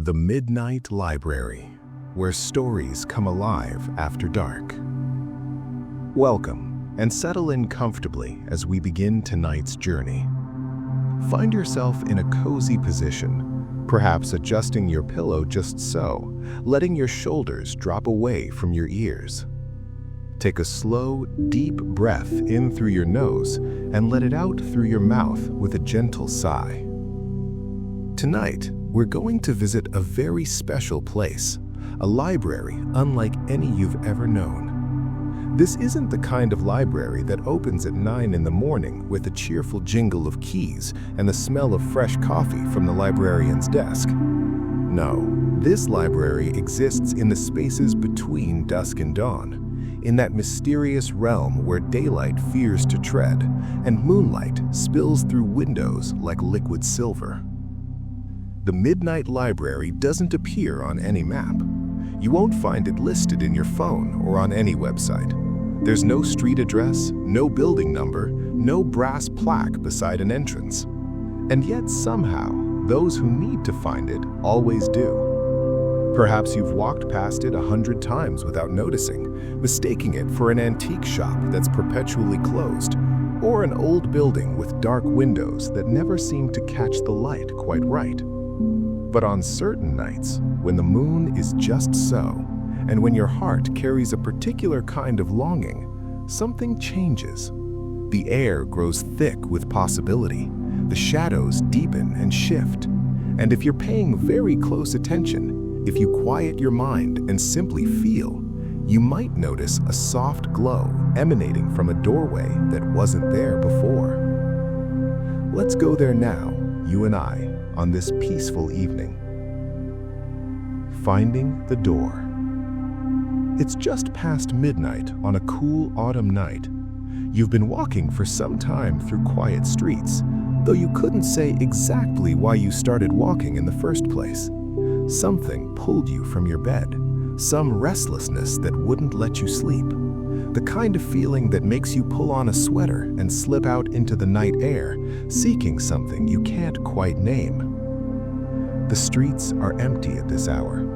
The Midnight Library, where stories come alive after dark. Welcome, and settle in comfortably as we begin tonight's journey. Find yourself in a cozy position, perhaps adjusting your pillow just so, letting your shoulders drop away from your ears. Take a slow, deep breath in through your nose and let it out through your mouth with a gentle sigh. Tonight, we're going to visit a very special place, a library unlike any you've ever known. This isn't the kind of library that opens at 9 in the morning with a cheerful jingle of keys and the smell of fresh coffee from the librarian's desk. No, this library exists in the spaces between dusk and dawn, in that mysterious realm where daylight fears to tread and moonlight spills through windows like liquid silver. The Midnight Library doesn't appear on any map. You won't find it listed in your phone or on any website. There's no street address, no building number, no brass plaque beside an entrance. And yet somehow, those who need to find it always do. Perhaps you've walked past it 100 times without noticing, mistaking it for an antique shop that's perpetually closed, or an old building with dark windows that never seem to catch the light quite right. But on certain nights, when the moon is just so, and when your heart carries a particular kind of longing, something changes. The air grows thick with possibility, the shadows deepen and shift, and if you're paying very close attention, if you quiet your mind and simply feel, you might notice a soft glow emanating from a doorway that wasn't there before. Let's go there now, you and I, on this peaceful evening. Finding the door. It's just past midnight on a cool autumn night. You've been walking for some time through quiet streets, though you couldn't say exactly why you started walking in the first place. Something pulled you from your bed, some restlessness that wouldn't let you sleep, the kind of feeling that makes you pull on a sweater and slip out into the night air, seeking something you can't quite name. The streets are empty at this hour.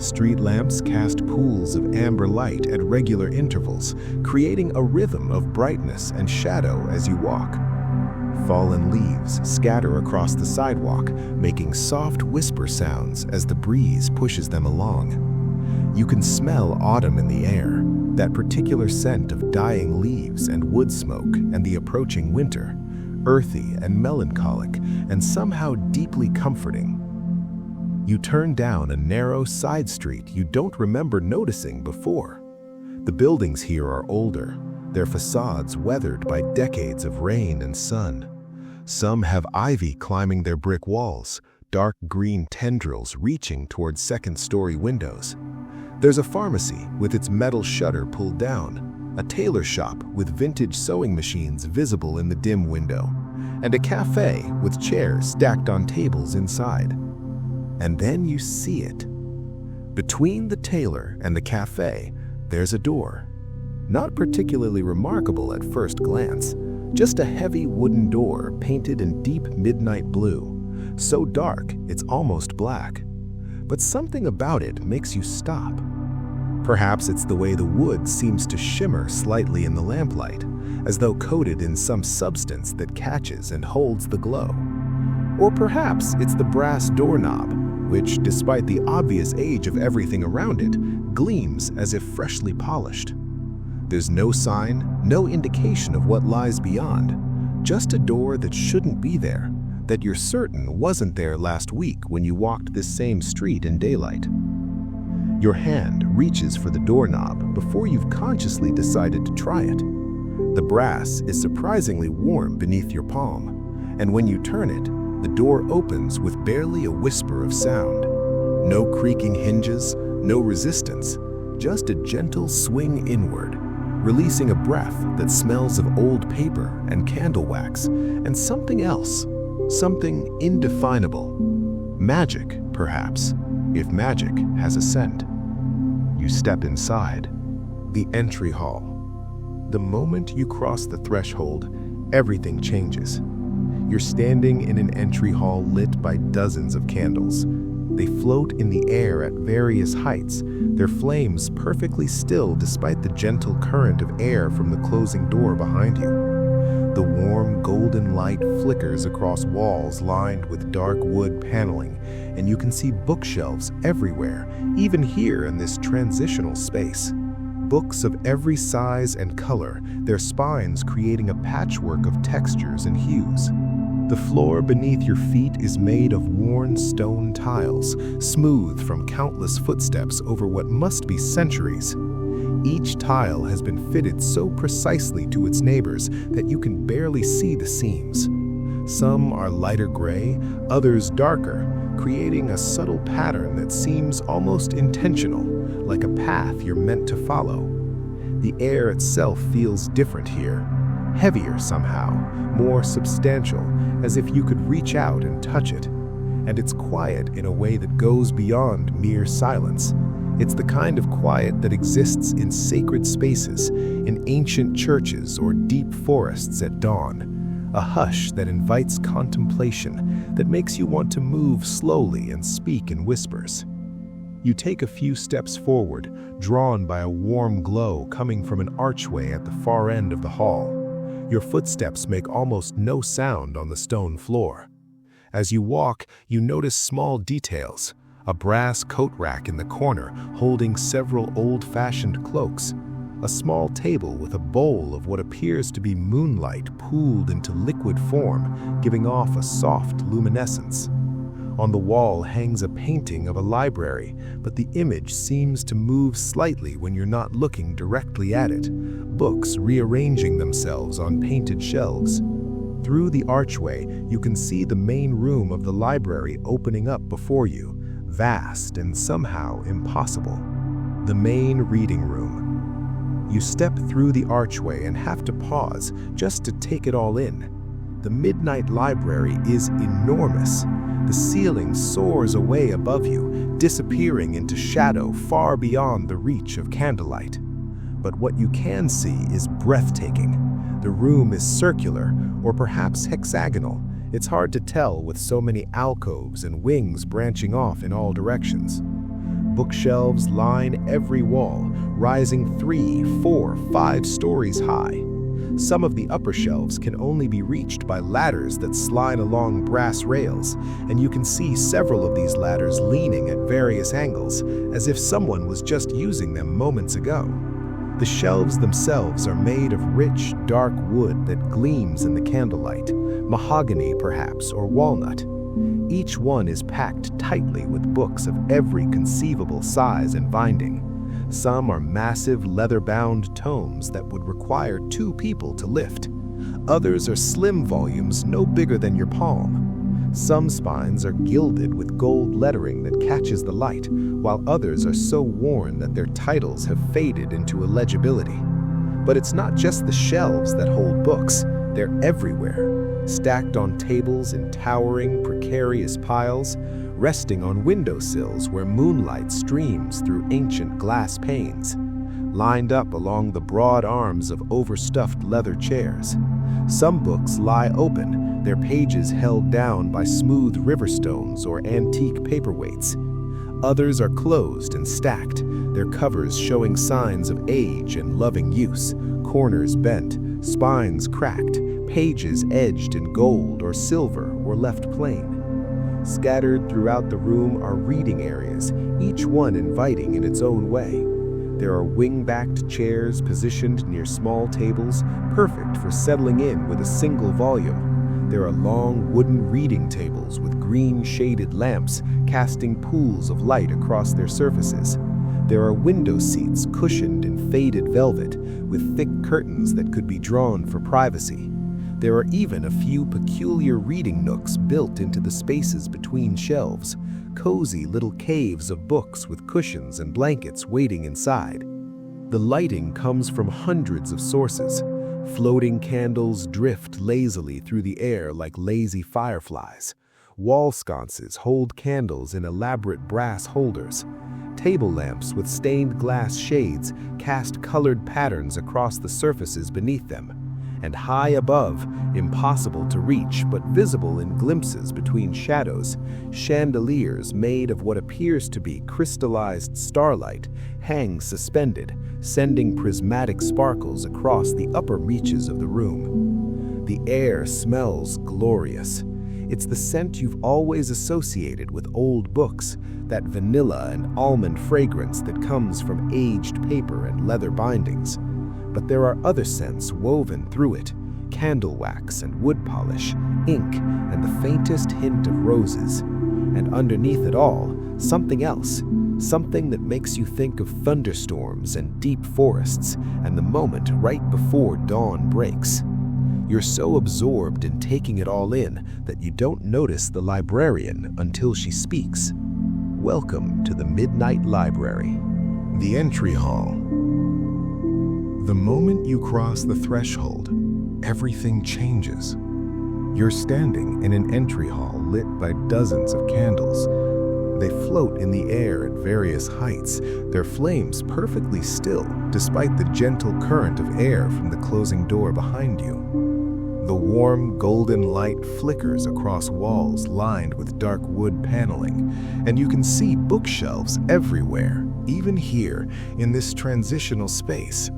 Street lamps cast pools of amber light at regular intervals, creating a rhythm of brightness and shadow as you walk. Fallen leaves scatter across the sidewalk, making soft whisper sounds as the breeze pushes them along. You can smell autumn in the air, that particular scent of dying leaves and wood smoke and the approaching winter, earthy and melancholic and somehow deeply comforting. You turn down a narrow side street you don't remember noticing before. The buildings here are older, their facades weathered by decades of rain and sun. Some have ivy climbing their brick walls, dark green tendrils reaching towards second-story windows. There's a pharmacy with its metal shutter pulled down, a tailor shop with vintage sewing machines visible in the dim window, and a cafe with chairs stacked on tables inside. And then you see it. Between the tailor and the cafe, there's a door. Not particularly remarkable at first glance, just a heavy wooden door painted in deep midnight blue, so dark it's almost black. But something about it makes you stop. Perhaps it's the way the wood seems to shimmer slightly in the lamplight, as though coated in some substance that catches and holds the glow. Or perhaps it's the brass doorknob, which, despite the obvious age of everything around it, gleams as if freshly polished. There's no sign, no indication of what lies beyond, just a door that shouldn't be there, that you're certain wasn't there last week when you walked this same street in daylight. Your hand reaches for the doorknob before you've consciously decided to try it. The brass is surprisingly warm beneath your palm, and when you turn it, the door opens with barely a whisper of sound. No creaking hinges, no resistance, just a gentle swing inward, releasing a breath that smells of old paper and candle wax and something else, something indefinable. Magic, perhaps, if magic has a scent. You step inside. The entry hall. The moment you cross the threshold, everything changes. You're standing in an entry hall lit by dozens of candles. They float in the air at various heights, their flames perfectly still despite the gentle current of air from the closing door behind you. The warm golden light flickers across walls lined with dark wood paneling, and you can see bookshelves everywhere, even here in this transitional space. Books of every size and color, their spines creating a patchwork of textures and hues. The floor beneath your feet is made of worn stone tiles, smooth from countless footsteps over what must be centuries. Each tile has been fitted so precisely to its neighbors that you can barely see the seams. Some are lighter gray, others darker, creating a subtle pattern that seems almost intentional, like a path you're meant to follow. The air itself feels different here, heavier somehow, more substantial, as if you could reach out and touch it. And it's quiet in a way that goes beyond mere silence. It's the kind of quiet that exists in sacred spaces, in ancient churches or deep forests at dawn. A hush that invites contemplation, that makes you want to move slowly and speak in whispers. You take a few steps forward, drawn by a warm glow coming from an archway at the far end of the hall. Your footsteps make almost no sound on the stone floor. As you walk, you notice small details. A brass coat rack in the corner holding several old-fashioned cloaks. A small table with a bowl of what appears to be moonlight pooled into liquid form, giving off a soft luminescence. On the wall hangs a painting of a library, but the image seems to move slightly when you're not looking directly at it, books rearranging themselves on painted shelves. Through the archway, you can see the main room of the library opening up before you, vast and somehow impossible. The main reading room. You step through the archway and have to pause just to take it all in. The Midnight Library is enormous. The ceiling soars away above you, disappearing into shadow far beyond the reach of candlelight. But what you can see is breathtaking. The room is circular, or perhaps hexagonal. It's hard to tell with so many alcoves and wings branching off in all directions. Bookshelves line every wall, rising 3, 4, 5 stories high. Some of the upper shelves can only be reached by ladders that slide along brass rails, and you can see several of these ladders leaning at various angles, as if someone was just using them moments ago. The shelves themselves are made of rich, dark wood that gleams in the candlelight, mahogany perhaps, or walnut. Each one is packed tightly with books of every conceivable size and binding. Some are massive leather-bound tomes that would require 2 people to lift. Others are slim volumes no bigger than your palm. Some spines are gilded with gold lettering that catches the light, while others are so worn that their titles have faded into illegibility. But it's not just the shelves that hold books, they're everywhere, stacked on tables in towering, precarious piles, resting on windowsills where moonlight streams through ancient glass panes, lined up along the broad arms of overstuffed leather chairs. Some books lie open, their pages held down by smooth river stones or antique paperweights. Others are closed and stacked, their covers showing signs of age and loving use, corners bent, spines cracked, pages edged in gold or silver or left plain. Scattered throughout the room are reading areas, each one inviting in its own way. There are wing-backed chairs positioned near small tables, perfect for settling in with a single volume. There are long wooden reading tables with green-shaded lamps casting pools of light across their surfaces. There are window seats cushioned in faded velvet, with thick curtains that could be drawn for privacy. There are even a few peculiar reading nooks built into the spaces between shelves, cozy little caves of books with cushions and blankets waiting inside. The lighting comes from hundreds of sources. Floating candles drift lazily through the air like lazy fireflies. Wall sconces hold candles in elaborate brass holders. Table lamps with stained glass shades cast colored patterns across the surfaces beneath them. and high above, impossible to reach but visible in glimpses between shadows, chandeliers made of what appears to be crystallized starlight hang suspended, sending prismatic sparkles across the upper reaches of the room. The air smells glorious. It's the scent you've always associated with old books, that vanilla and almond fragrance that comes from aged paper and leather bindings. But there are other scents woven through it: candle wax and wood polish, ink, and the faintest hint of roses. And underneath it all, something else, something that makes you think of thunderstorms and deep forests and the moment right before dawn breaks. You're so absorbed in taking it all in that you don't notice the librarian until she speaks. Welcome to the Midnight Library. The entry hall. The moment you cross the threshold, everything changes. You're standing in an entry hall lit by dozens of candles. They float in the air at various heights, their flames perfectly still despite the gentle current of air from the closing door behind you. The warm golden light flickers across walls lined with dark wood paneling, and you can see bookshelves everywhere, even here in this transitional space.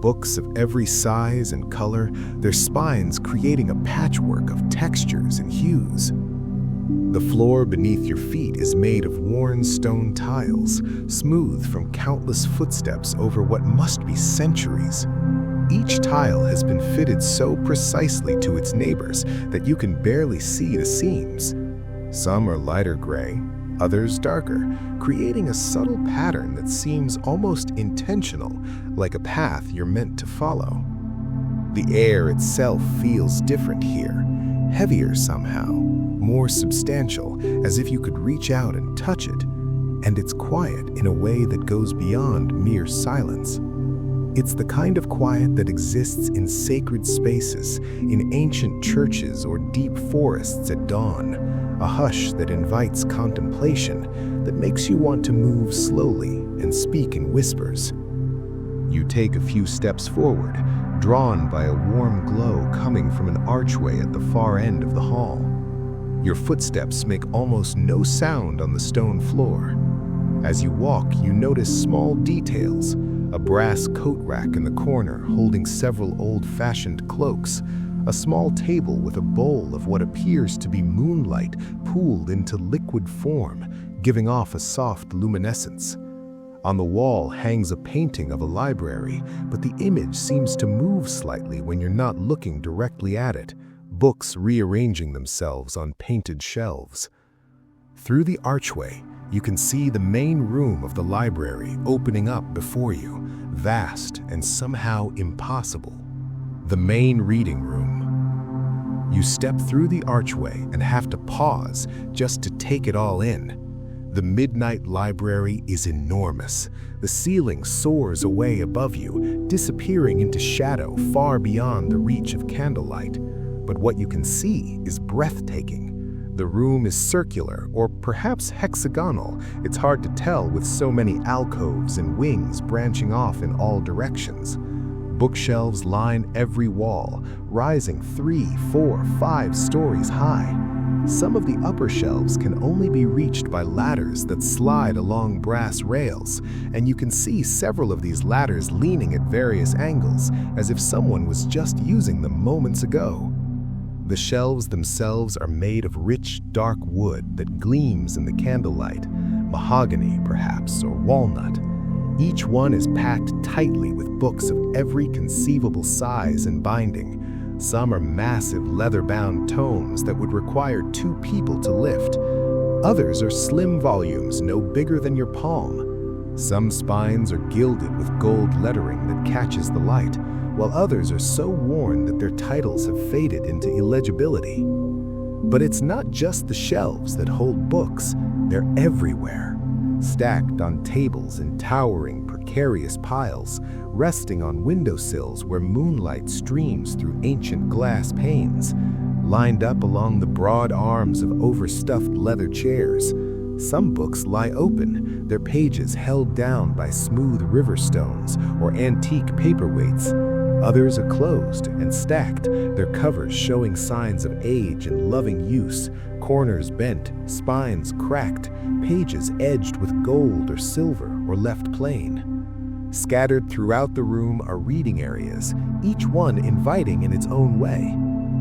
Books of every size and color, their spines creating a patchwork of textures and hues. The floor beneath your feet is made of worn stone tiles, smooth from countless footsteps over what must be centuries. Each tile has been fitted so precisely to its neighbors that you can barely see the seams. Some are lighter gray, others darker, creating a subtle pattern that seems almost intentional, like a path you're meant to follow. The air itself feels different here, heavier somehow, more substantial, as if you could reach out and touch it, and it's quiet in a way that goes beyond mere silence. It's the kind of quiet that exists in sacred spaces, in ancient churches or deep forests at dawn, a hush that invites contemplation, that makes you want to move slowly and speak in whispers. You take a few steps forward, drawn by a warm glow coming from an archway at the far end of the hall. Your footsteps make almost no sound on the stone floor. As you walk, you notice small details: a brass coat rack in the corner holding several old-fashioned cloaks, a small table with a bowl of what appears to be moonlight pooled into liquid form, giving off a soft luminescence. On the wall hangs a painting of a library, but the image seems to move slightly when you're not looking directly at it, books rearranging themselves on painted shelves. Through the archway, you can see the main room of the library opening up before you, vast and somehow impossible. The main reading room. You step through the archway and have to pause just to take it all in. The Midnight Library is enormous. The ceiling soars away above you, disappearing into shadow far beyond the reach of candlelight. But what you can see is breathtaking. The room is circular, or perhaps hexagonal. It's hard to tell with so many alcoves and wings branching off in all directions. Bookshelves line every wall, rising 3, 4, 5 stories high. Some of the upper shelves can only be reached by ladders that slide along brass rails, and you can see several of these ladders leaning at various angles, as if someone was just using them moments ago. The shelves themselves are made of rich, dark wood that gleams in the candlelight, mahogany perhaps, or walnut. Each one is packed tightly with books of every conceivable size and binding. Some are massive leather-bound tomes that would require 2 people to lift. Others are slim volumes no bigger than your palm. Some spines are gilded with gold lettering that catches the light, while others are so worn that their titles have faded into illegibility. But it's not just the shelves that hold books, they're everywhere, stacked on tables in towering, precarious piles, resting on windowsills where moonlight streams through ancient glass panes, lined up along the broad arms of overstuffed leather chairs. Some books lie open, their pages held down by smooth river stones or antique paperweights. Others are closed and stacked, their covers showing signs of age and loving use, corners bent, spines cracked, pages edged with gold or silver or left plain. Scattered throughout the room are reading areas, each one inviting in its own way.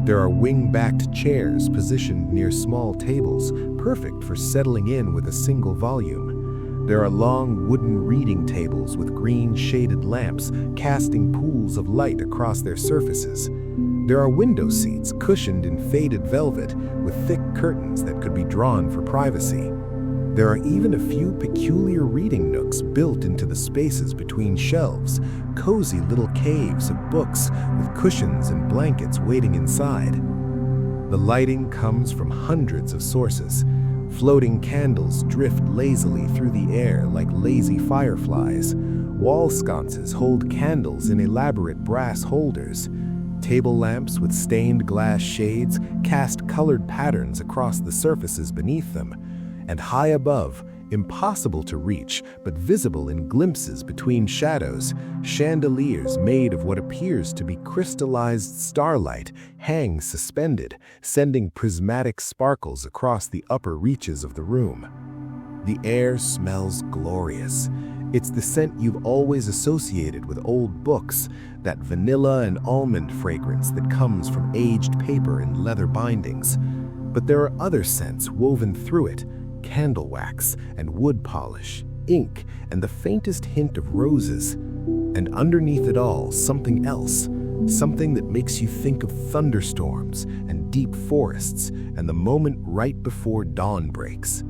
There are wing-backed chairs positioned near small tables, perfect for settling in with a single volume. There are long wooden reading tables with green shaded lamps casting pools of light across their surfaces. There are window seats cushioned in faded velvet with thick curtains that could be drawn for privacy. There are even a few peculiar reading nooks built into the spaces between shelves, cozy little caves of books with cushions and blankets waiting inside. The lighting comes from hundreds of sources. Floating candles drift lazily through the air like lazy fireflies. Wall sconces hold candles in elaborate brass holders. Table lamps with stained glass shades cast colored patterns across the surfaces beneath them. And high above, impossible to reach but visible in glimpses between shadows, chandeliers made of what appears to be crystallized starlight hang suspended, sending prismatic sparkles across the upper reaches of the room. The air smells glorious. It's the scent you've always associated with old books, that vanilla and almond fragrance that comes from aged paper and leather bindings. But there are other scents woven through it: candle wax and wood polish, ink, and the faintest hint of roses. And underneath it all, something else, something that makes you think of thunderstorms and deep forests and the moment right before dawn breaks.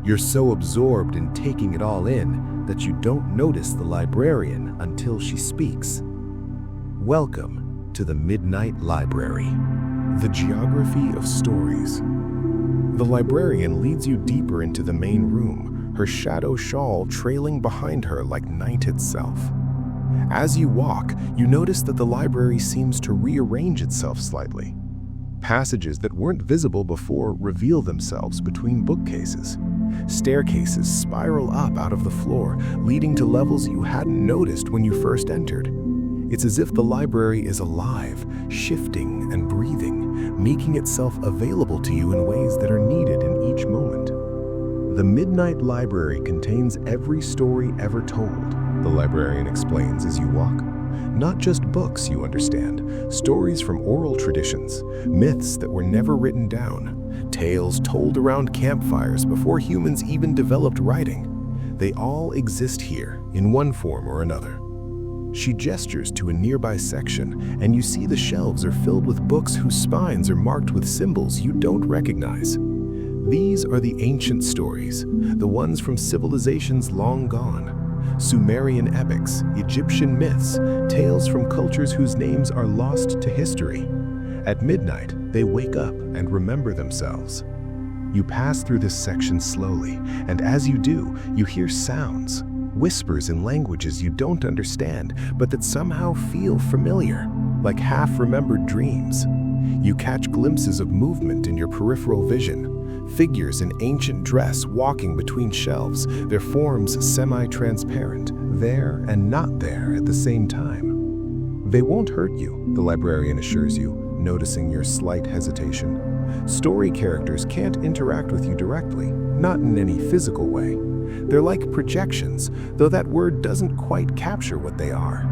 You're so absorbed in taking it all in that you don't notice the librarian until she speaks. Welcome to the Midnight Library. The geography of stories. The librarian leads you deeper into the main room, her shadow shawl trailing behind her like night itself. As you walk, you notice that the library seems to rearrange itself slightly. Passages that weren't visible before reveal themselves between bookcases. Staircases spiral up out of the floor, leading to levels you hadn't noticed when you first entered. It's as if the library is alive, shifting and breathing, making itself available to you in ways that are needed in each moment. The Midnight Library contains every story ever told, the librarian explains as you walk. Not just books, you understand, stories from oral traditions, myths that were never written down, tales told around campfires before humans even developed writing. They all exist here, in one form or another. She gestures to a nearby section, and you see the shelves are filled with books whose spines are marked with symbols you don't recognize. These are the ancient stories, the ones from civilizations long gone. Sumerian epics, Egyptian myths, tales from cultures whose names are lost to history. At midnight, they wake up and remember themselves. You pass through this section slowly, and as you do, you hear sounds. Whispers in languages you don't understand, but that somehow feel familiar, like half-remembered dreams. You catch glimpses of movement in your peripheral vision, figures in ancient dress walking between shelves, their forms semi-transparent, there and not there at the same time. They won't hurt you, the librarian assures you, noticing your slight hesitation. Story characters can't interact with you directly, not in any physical way. They're like projections, though that word doesn't quite capture what they are.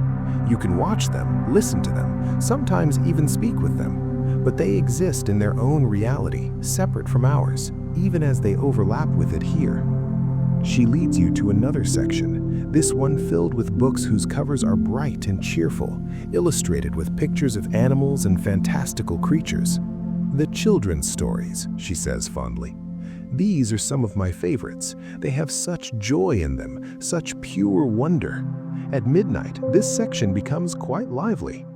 You can watch them, listen to them, sometimes even speak with them, but they exist in their own reality, separate from ours, even as they overlap with it here. She leads you to another section, this one filled with books whose covers are bright and cheerful, illustrated with pictures of animals and fantastical creatures. The children's stories, she says fondly. These are some of my favorites. They have such joy in them, such pure wonder. At midnight, this section becomes quite lively.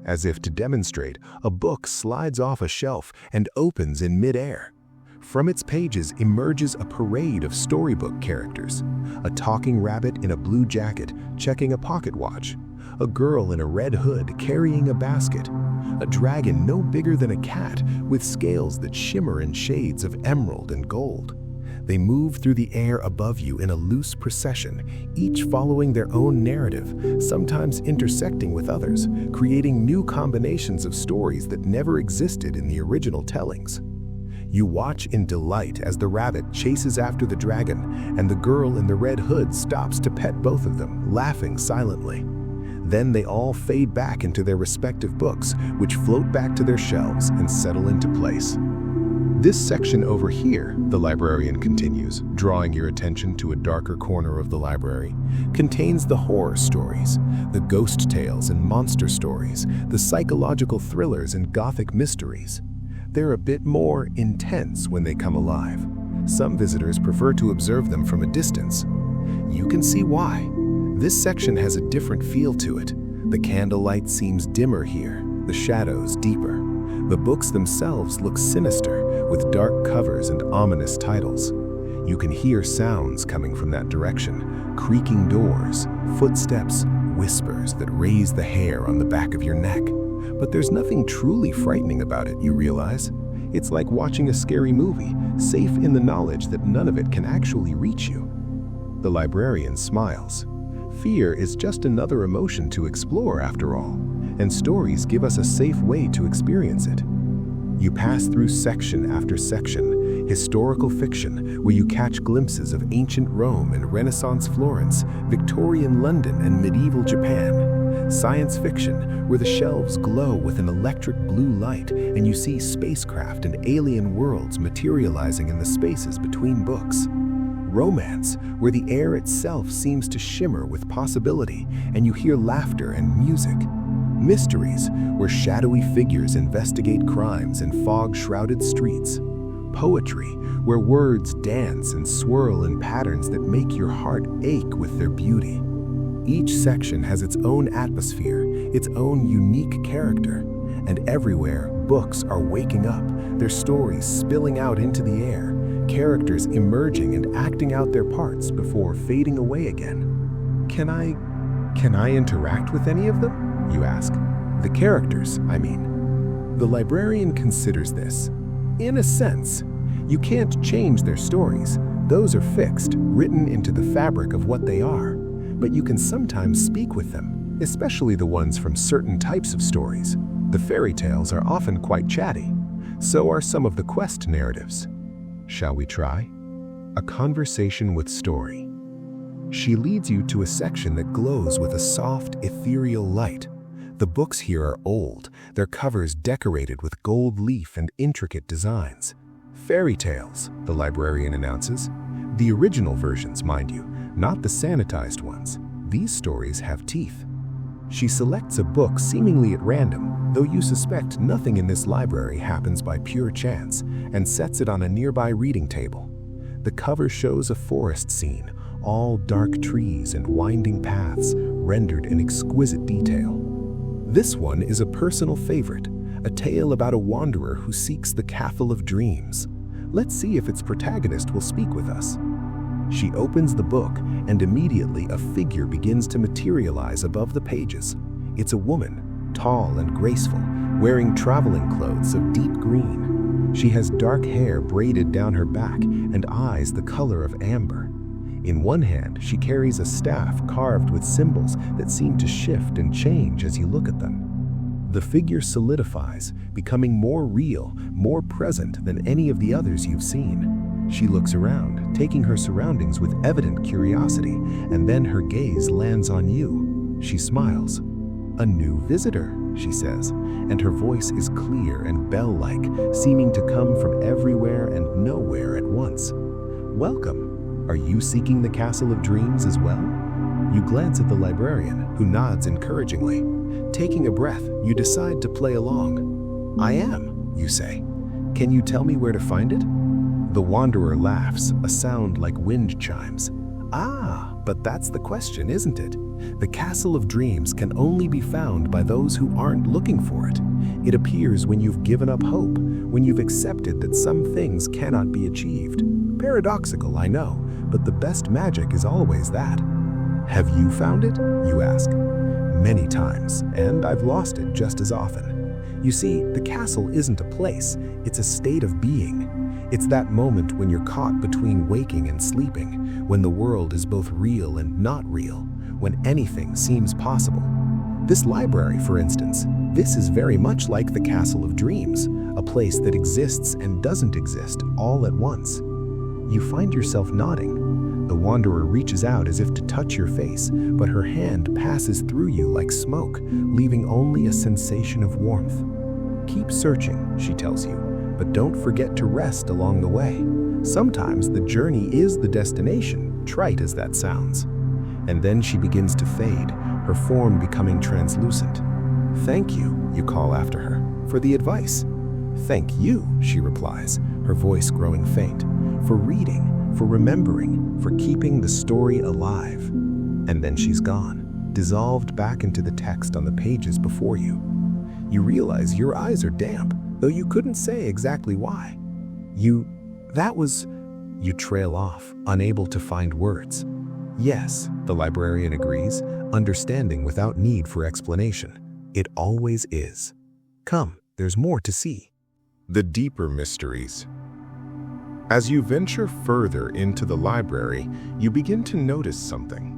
As if to demonstrate, a book slides off a shelf and opens in midair. From its pages emerges a parade of storybook characters. A talking rabbit in a blue jacket checking a pocket watch. A girl in a red hood carrying a basket. A dragon no bigger than a cat with scales that shimmer in shades of emerald and gold. They move through the air above you in a loose procession, each following their own narrative, sometimes intersecting with others, creating new combinations of stories that never existed in the original tellings. You watch in delight as the rabbit chases after the dragon, and the girl in the red hood stops to pet both of them, laughing silently. Then they all fade back into their respective books, which float back to their shelves and settle into place. This section over here, the librarian continues, drawing your attention to a darker corner of the library, contains the horror stories, the ghost tales and monster stories, the psychological thrillers and gothic mysteries. They're a bit more intense when they come alive. Some visitors prefer to observe them from a distance. You can see why. This section has a different feel to it. The candlelight seems dimmer here, the shadows deeper. The books themselves look sinister, with dark covers and ominous titles. You can hear sounds coming from that direction, creaking doors, footsteps, whispers that raise the hair on the back of your neck. But there's nothing truly frightening about it, you realize. It's like watching a scary movie, safe in the knowledge that none of it can actually reach you. The librarian smiles. Fear is just another emotion to explore after all, and stories give us a safe way to experience it. You pass through section after section, historical fiction, where you catch glimpses of ancient Rome and Renaissance Florence, Victorian London and medieval Japan. Science fiction, where the shelves glow with an electric blue light and you see spacecraft and alien worlds materializing in the spaces between books. Romance, where the air itself seems to shimmer with possibility and you hear laughter and music. Mysteries, where shadowy figures investigate crimes in fog-shrouded streets. Poetry, where words dance and swirl in patterns that make your heart ache with their beauty. Each section has its own atmosphere, its own unique character, and everywhere books are waking up, their stories spilling out into the air, characters emerging and acting out their parts before fading away again. Can I interact with any of them? You ask. The characters, I mean. The librarian considers this. In a sense, you can't change their stories. Those are fixed, written into the fabric of what they are. But you can sometimes speak with them, especially the ones from certain types of stories. The fairy tales are often quite chatty. So are some of the quest narratives. Shall we try? A conversation with story. She leads you to a section that glows with a soft, ethereal light. The books here are old, their covers decorated with gold leaf and intricate designs. Fairy tales, the librarian announces. The original versions, mind you, not the sanitized ones. These stories have teeth. She selects a book seemingly at random, though you suspect nothing in this library happens by pure chance, and sets it on a nearby reading table. The cover shows a forest scene, all dark trees and winding paths, rendered in exquisite detail. This one is a personal favorite, a tale about a wanderer who seeks the Castle of Dreams. Let's see if its protagonist will speak with us. She opens the book, and immediately a figure begins to materialize above the pages. It's a woman, tall and graceful, wearing traveling clothes of deep green. She has dark hair braided down her back and eyes the color of amber. In one hand, she carries a staff carved with symbols that seem to shift and change as you look at them. The figure solidifies, becoming more real, more present than any of the others you've seen. She looks around, taking her surroundings with evident curiosity, and then her gaze lands on you. She smiles. "A new visitor," she says, and her voice is clear and bell-like, seeming to come from everywhere and nowhere at once. "Welcome. Are you seeking the Castle of Dreams as well?" You glance at the librarian, who nods encouragingly. Taking a breath, you decide to play along. "I am," you say. "Can you tell me where to find it?" The wanderer laughs, a sound like wind chimes. "Ah, but that's the question, isn't it? The Castle of Dreams can only be found by those who aren't looking for it. It appears when you've given up hope, when you've accepted that some things cannot be achieved. Paradoxical, I know, but the best magic is always that." "Have you found it?" you ask. "Many times, and I've lost it just as often. You see, the castle isn't a place, it's a state of being. It's that moment when you're caught between waking and sleeping, when the world is both real and not real, when anything seems possible. This library, for instance, this is very much like the Castle of Dreams, a place that exists and doesn't exist all at once. You find yourself nodding. The wanderer reaches out as if to touch your face, but her hand passes through you like smoke, leaving only a sensation of warmth. Keep searching, she tells you, but don't forget to rest along the way. Sometimes the journey is the destination, trite as that sounds. And then she begins to fade, her form becoming translucent. "Thank you," you call after her, "for the advice." "Thank you," she replies, her voice growing faint, "for reading, for remembering, for keeping the story alive." And then she's gone, dissolved back into the text on the pages before you. You realize your eyes are damp, though you couldn't say exactly why. You trail off, unable to find words. Yes, the librarian agrees, understanding without need for explanation. It always is. Come, there's more to see. The deeper mysteries. As you venture further into the library, you begin to notice something.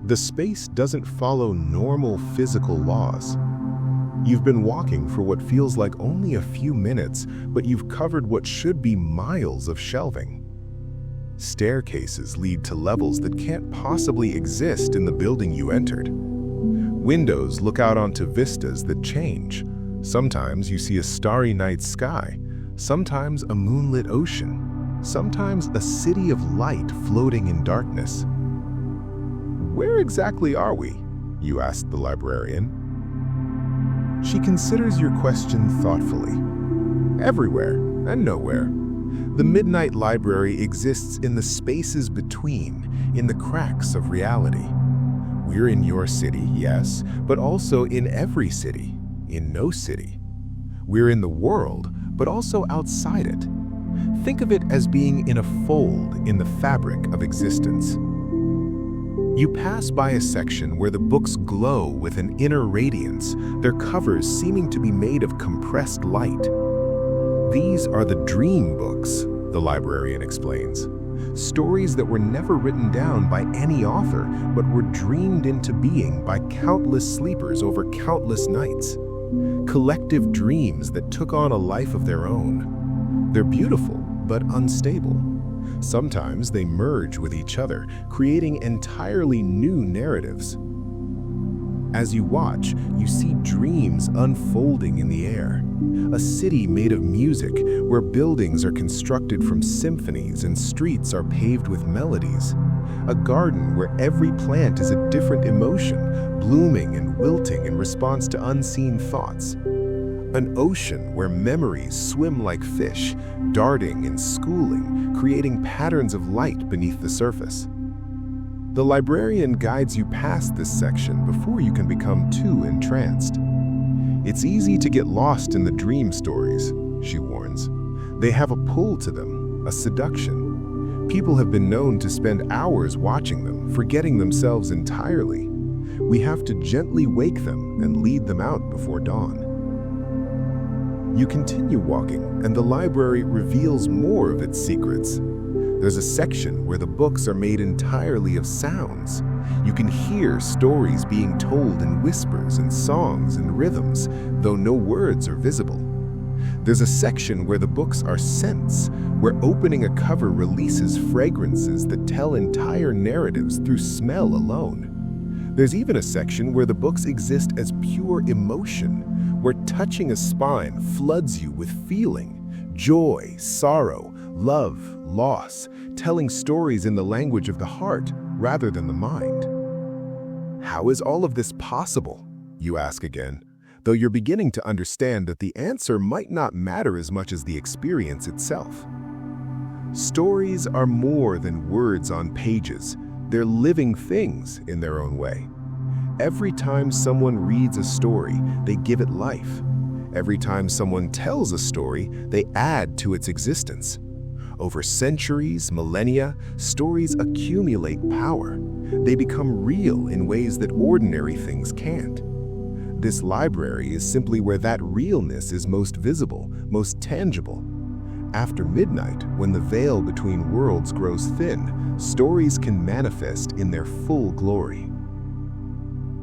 The space doesn't follow normal physical laws. You've been walking for what feels like only a few minutes, but you've covered what should be miles of shelving. Staircases lead to levels that can't possibly exist in the building you entered. Windows look out onto vistas that change. Sometimes you see a starry night sky, sometimes a moonlit ocean, sometimes a city of light floating in darkness. "Where exactly are we?" you ask the librarian. She considers your question thoughtfully. "Everywhere and nowhere. The Midnight Library exists in the spaces between, in the cracks of reality. We're in your city, yes, but also in every city, in no city. We're in the world, but also outside it. Think of it as being in a fold in the fabric of existence." You pass by a section where the books glow with an inner radiance, their covers seeming to be made of compressed light. "These are the dream books," the librarian explains. "Stories that were never written down by any author, but were dreamed into being by countless sleepers over countless nights. Collective dreams that took on a life of their own. They're beautiful, but unstable. Sometimes they merge with each other, creating entirely new narratives. As you watch, you see dreams unfolding in the air. A city made of music, where buildings are constructed from symphonies and streets are paved with melodies. A garden where every plant is a different emotion, blooming and wilting in response to unseen thoughts. An ocean where memories swim like fish, darting and schooling, creating patterns of light beneath the surface." The librarian guides you past this section before you can become too entranced. "It's easy to get lost in the dream stories," she warns. "They have a pull to them, a seduction. People have been known to spend hours watching them, forgetting themselves entirely. We have to gently wake them and lead them out before dawn." You continue walking, and the library reveals more of its secrets. There's a section where the books are made entirely of sounds. You can hear stories being told in whispers and songs and rhythms, though no words are visible. There's a section where the books are scents, where opening a cover releases fragrances that tell entire narratives through smell alone. There's even a section where the books exist as pure emotion, where touching a spine floods you with feeling, joy, sorrow, love, loss, telling stories in the language of the heart rather than the mind. "How is all of this possible?" you ask again, though you're beginning to understand that the answer might not matter as much as the experience itself. Stories are more than words on pages. They're living things in their own way. Every time someone reads a story, they give it life. Every time someone tells a story, they add to its existence. Over centuries, millennia, stories accumulate power. They become real in ways that ordinary things can't. This library is simply where that realness is most visible, most tangible. After midnight, when the veil between worlds grows thin, stories can manifest in their full glory.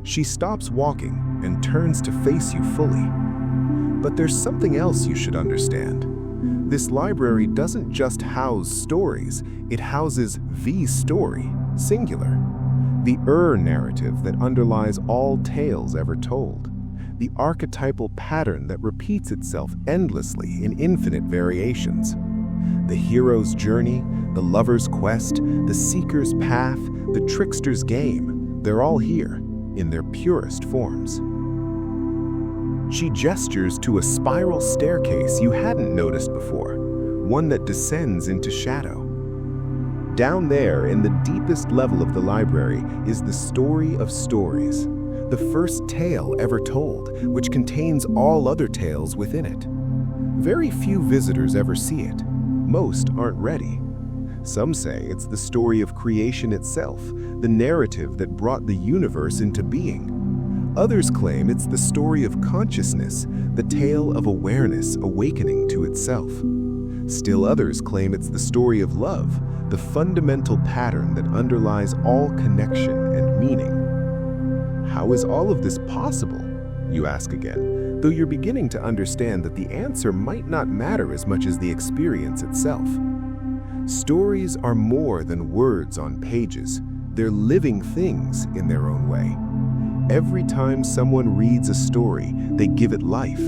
She stops walking and turns to face you fully. But there's something else you should understand. This library doesn't just house stories, it houses the story, singular. The narrative that underlies all tales ever told. The archetypal pattern that repeats itself endlessly in infinite variations. The hero's journey, the lover's quest, the seeker's path, the trickster's game, they're all here, in their purest forms. She gestures to a spiral staircase you hadn't noticed before, one that descends into shadow. Down there, in the deepest level of the library, is the story of stories, the first tale ever told, which contains all other tales within it. Very few visitors ever see it. Most aren't ready. Some say it's the story of creation itself, the narrative that brought the universe into being. Others claim it's the story of consciousness, the tale of awareness awakening to itself. Still others claim it's the story of love, the fundamental pattern that underlies all connection and meaning. How is all of this possible? You ask again, though you're beginning to understand that the answer might not matter as much as the experience itself. Stories are more than words on pages. They're living things in their own way. Every time someone reads a story, they give it life.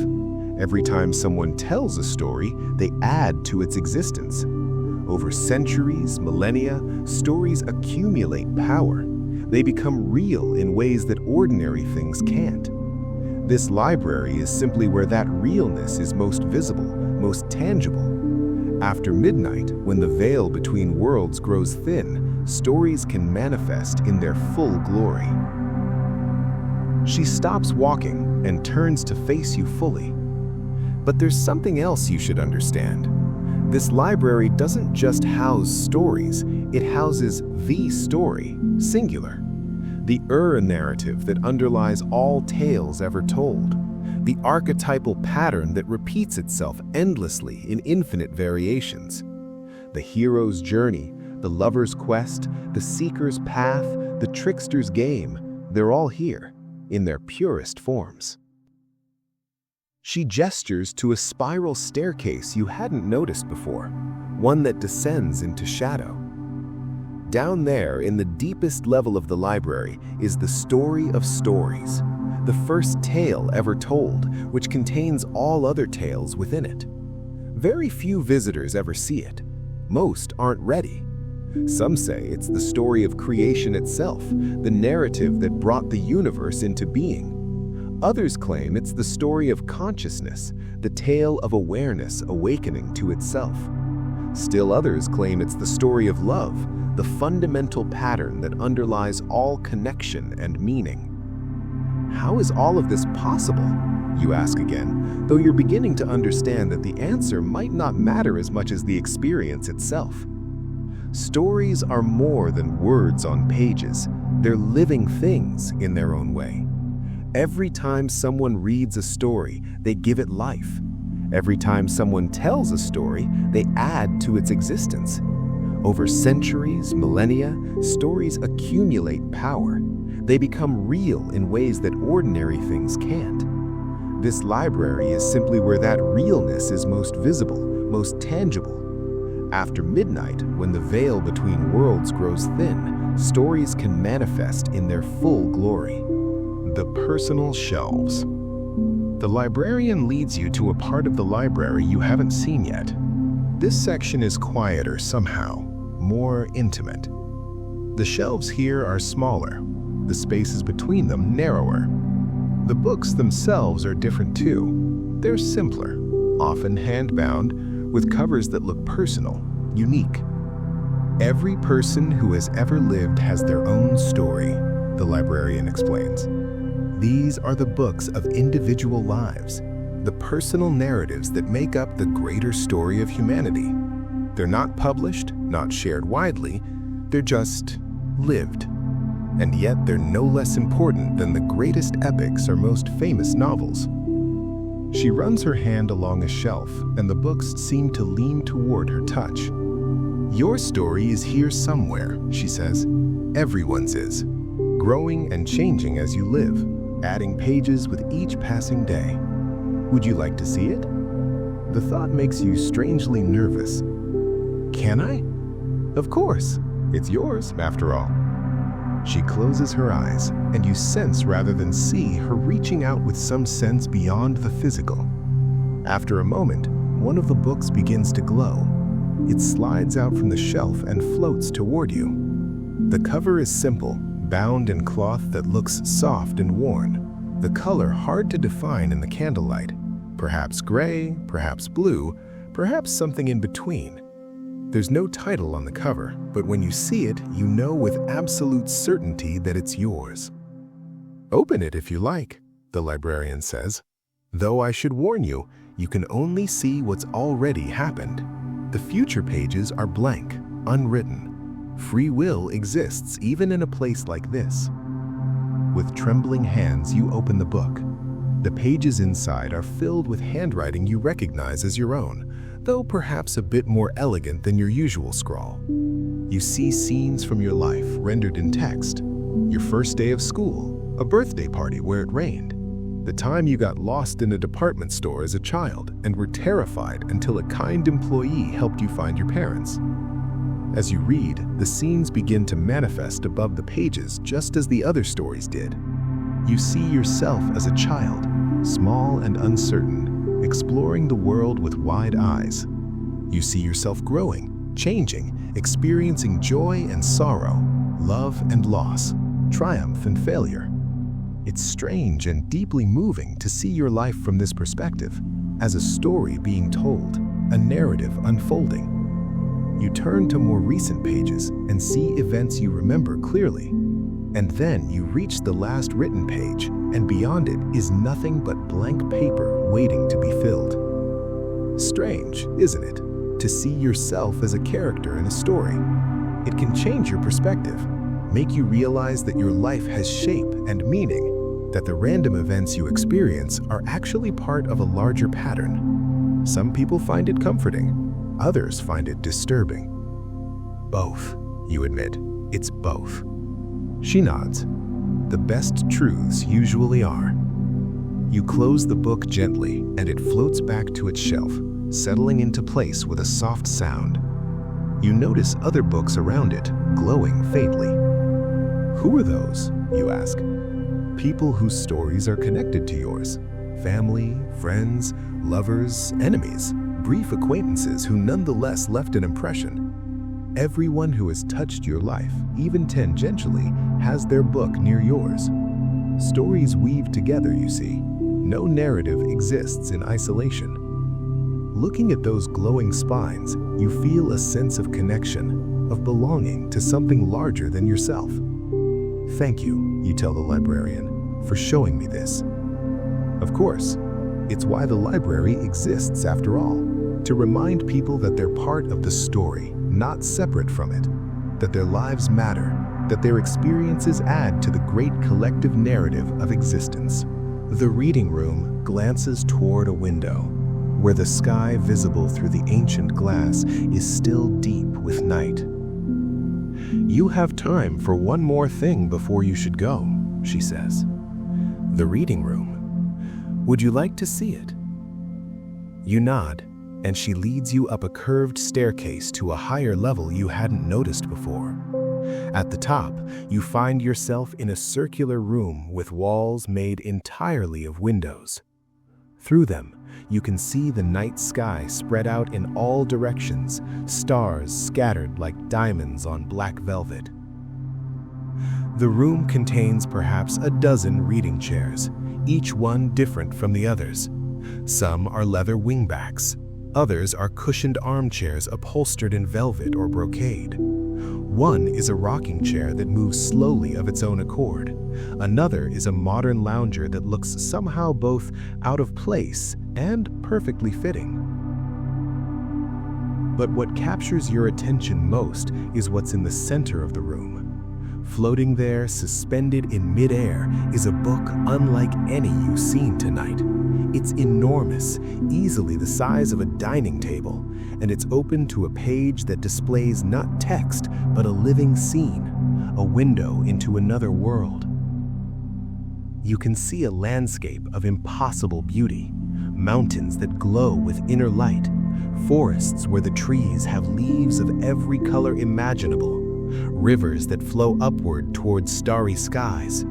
Every time someone tells a story, they add to its existence. Over centuries, millennia, stories accumulate power. They become real in ways that ordinary things can't. This library is simply where that realness is most visible, most tangible. After midnight, when the veil between worlds grows thin, stories can manifest in their full glory. She stops walking and turns to face you fully. But there's something else you should understand. This library doesn't just house stories, it houses the story, singular. The narrative that underlies all tales ever told. The archetypal pattern that repeats itself endlessly in infinite variations. The hero's journey, the lover's quest, the seeker's path, the trickster's game, they're all here, in their purest forms. She gestures to a spiral staircase you hadn't noticed before, one that descends into shadow. Down there, in the deepest level of the library, is the story of stories, the first tale ever told, which contains all other tales within it. Very few visitors ever see it. Most aren't ready. Some say it's the story of creation itself, the narrative that brought the universe into being. Others claim it's the story of consciousness, the tale of awareness awakening to itself. Still others claim it's the story of love, the fundamental pattern that underlies all connection and meaning. How is all of this possible? You ask again, though you're beginning to understand that the answer might not matter as much as the experience itself. Stories are more than words on pages. They're living things in their own way. Every time someone reads a story, they give it life. Every time someone tells a story, they add to its existence. Over centuries, millennia, stories accumulate power. They become real in ways that ordinary things can't. This library is simply where that realness is most visible, most tangible. After midnight, when the veil between worlds grows thin, stories can manifest in their full glory. The personal shelves. The librarian leads you to a part of the library you haven't seen yet. This section is quieter somehow, more intimate. The shelves here are smaller, the spaces between them narrower. The books themselves are different too. They're simpler, often hand-bound, with covers that look personal, unique. Every person who has ever lived has their own story, the librarian explains. These are the books of individual lives, the personal narratives that make up the greater story of humanity. They're not published, not shared widely, they're just lived. And yet they're no less important than the greatest epics or most famous novels. She runs her hand along a shelf, and the books seem to lean toward her touch. Your story is here somewhere, she says. Everyone's is. Growing and changing as you live, adding pages with each passing day. Would you like to see it? The thought makes you strangely nervous. Can I? Of course. It's yours, after all. She closes her eyes, and you sense rather than see her reaching out with some sense beyond the physical. After a moment, one of the books begins to glow. It slides out from the shelf and floats toward you. The cover is simple, bound in cloth that looks soft and worn. The color hard to define in the candlelight. Perhaps gray, perhaps blue, perhaps something in between. There's no title on the cover, but when you see it, you know with absolute certainty that it's yours. Open it if you like, the librarian says. Though I should warn you, you can only see what's already happened. The future pages are blank, unwritten. Free will exists even in a place like this. With trembling hands, you open the book. The pages inside are filled with handwriting you recognize as your own, though perhaps a bit more elegant than your usual scrawl. You see scenes from your life rendered in text. Your first day of school, a birthday party where it rained, the time you got lost in a department store as a child and were terrified until a kind employee helped you find your parents. As you read, the scenes begin to manifest above the pages just as the other stories did. You see yourself as a child, small and uncertain, exploring the world with wide eyes. You see yourself growing, changing, experiencing joy and sorrow, love and loss, triumph and failure. It's strange and deeply moving to see your life from this perspective, as a story being told, a narrative unfolding. You turn to more recent pages and see events you remember clearly. And then you reach the last written page, and beyond it is nothing but blank paper waiting to be filled. Strange, isn't it, to see yourself as a character in a story? It can change your perspective, make you realize that your life has shape and meaning, that the random events you experience are actually part of a larger pattern. Some people find it comforting, others find it disturbing. Both, you admit, it's both. She nods. The best truths usually are. You close the book gently, and it floats back to its shelf, settling into place with a soft sound. You notice other books around it, glowing faintly. Who are those, you ask? People whose stories are connected to yours. Family, friends, lovers, enemies, brief acquaintances who nonetheless left an impression. Everyone who has touched your life, even tangentially, has their book near yours. Stories weave together, you see. No narrative exists in isolation. Looking at those glowing spines, you feel a sense of connection, of belonging to something larger than yourself. Thank you, you tell the librarian, for showing me this. Of course, it's why the library exists after all, to remind people that they're part of the story, not separate from it, that their lives matter, that their experiences add to the great collective narrative of existence. The reading room glances toward a window, where the sky visible through the ancient glass is still deep with night. You have time for one more thing before you should go, she says. The reading room. Would you like to see it? You nod, and she leads you up a curved staircase to a higher level you hadn't noticed before. At the top, you find yourself in a circular room with walls made entirely of windows. Through them, you can see the night sky spread out in all directions, stars scattered like diamonds on black velvet. The room contains perhaps a dozen reading chairs, each one different from the others. Some are leather wingbacks. Others are cushioned armchairs upholstered in velvet or brocade. One is a rocking chair that moves slowly of its own accord. Another is a modern lounger that looks somehow both out of place and perfectly fitting. But what captures your attention most is what's in the center of the room. Floating there, suspended in midair, is a book unlike any you've seen tonight. It's enormous, easily the size of a dining table, and it's open to a page that displays not text, but a living scene, a window into another world. You can see a landscape of impossible beauty, mountains that glow with inner light, forests where the trees have leaves of every color imaginable, rivers that flow upward towards starry skies.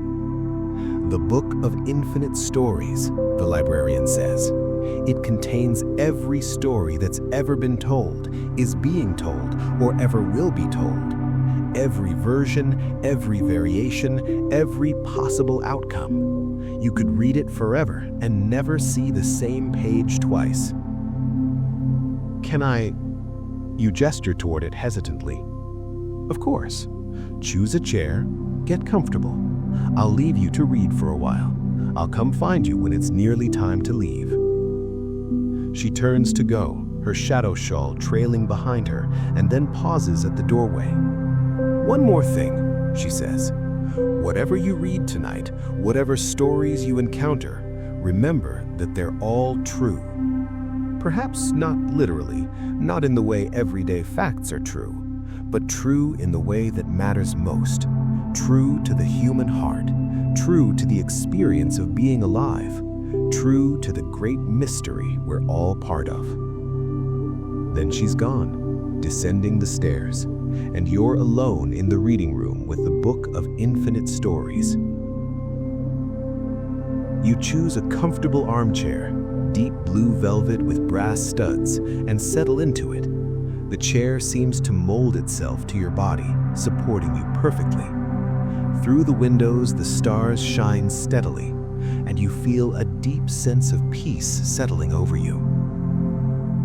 The Book of Infinite Stories, the librarian says. It contains every story that's ever been told, is being told, or ever will be told. Every version, every variation, every possible outcome. You could read it forever and never see the same page twice. Can I? You gesture toward it hesitantly. Of course. Choose a chair, get comfortable. I'll leave you to read for a while. I'll come find you when it's nearly time to leave. She turns to go, her shadow shawl trailing behind her, and then pauses at the doorway. One more thing, she says. Whatever you read tonight, whatever stories you encounter, remember that they're all true. Perhaps not literally, not in the way everyday facts are true, but true in the way that matters most. True to the human heart, true to the experience of being alive, true to the great mystery we're all part of. Then she's gone, descending the stairs, and you're alone in the reading room with the Book of Infinite Stories. You choose a comfortable armchair, deep blue velvet with brass studs, and settle into it. The chair seems to mold itself to your body, supporting you perfectly. Through the windows, the stars shine steadily, and you feel a deep sense of peace settling over you.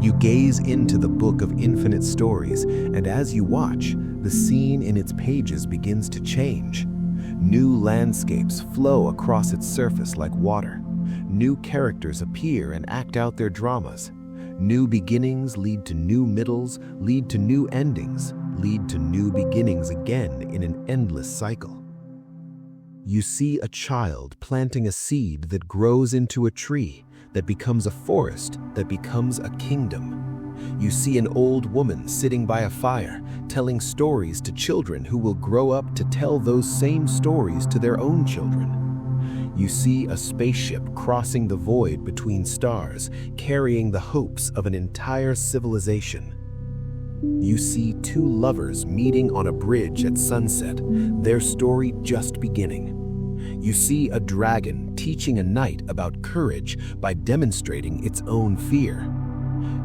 You gaze into the Book of Infinite Stories, and as you watch, the scene in its pages begins to change. New landscapes flow across its surface like water. New characters appear and act out their dramas. New beginnings lead to new middles, lead to new endings, lead to new beginnings again in an endless cycle. You see a child planting a seed that grows into a tree, that becomes a forest, that becomes a kingdom. You see an old woman sitting by a fire, telling stories to children who will grow up to tell those same stories to their own children. You see a spaceship crossing the void between stars, carrying the hopes of an entire civilization. You see two lovers meeting on a bridge at sunset, their story just beginning. You see a dragon teaching a knight about courage by demonstrating its own fear.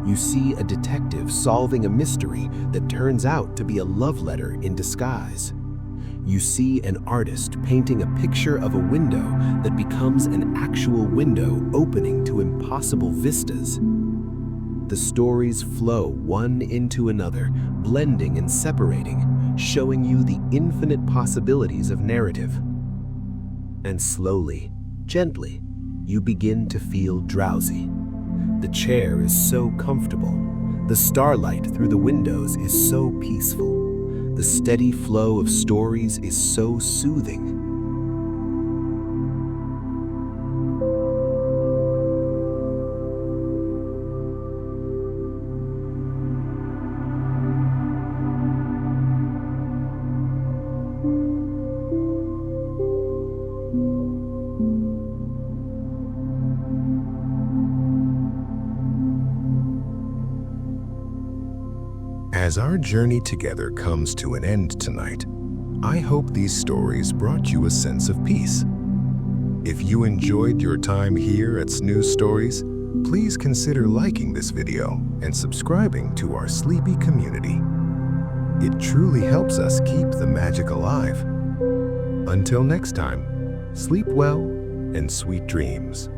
You see a detective solving a mystery that turns out to be a love letter in disguise. You see an artist painting a picture of a window that becomes an actual window opening to impossible vistas. The stories flow one into another, blending and separating, showing you the infinite possibilities of narrative. And slowly, gently, you begin to feel drowsy. The chair is so comfortable. The starlight through the windows is so peaceful. The steady flow of stories is so soothing. As our journey together comes to an end tonight, I hope these stories brought you a sense of peace. If you enjoyed your time here at Snooze Stories, please consider liking this video and subscribing to our sleepy community. It truly helps us keep the magic alive. Until next time, sleep well and sweet dreams.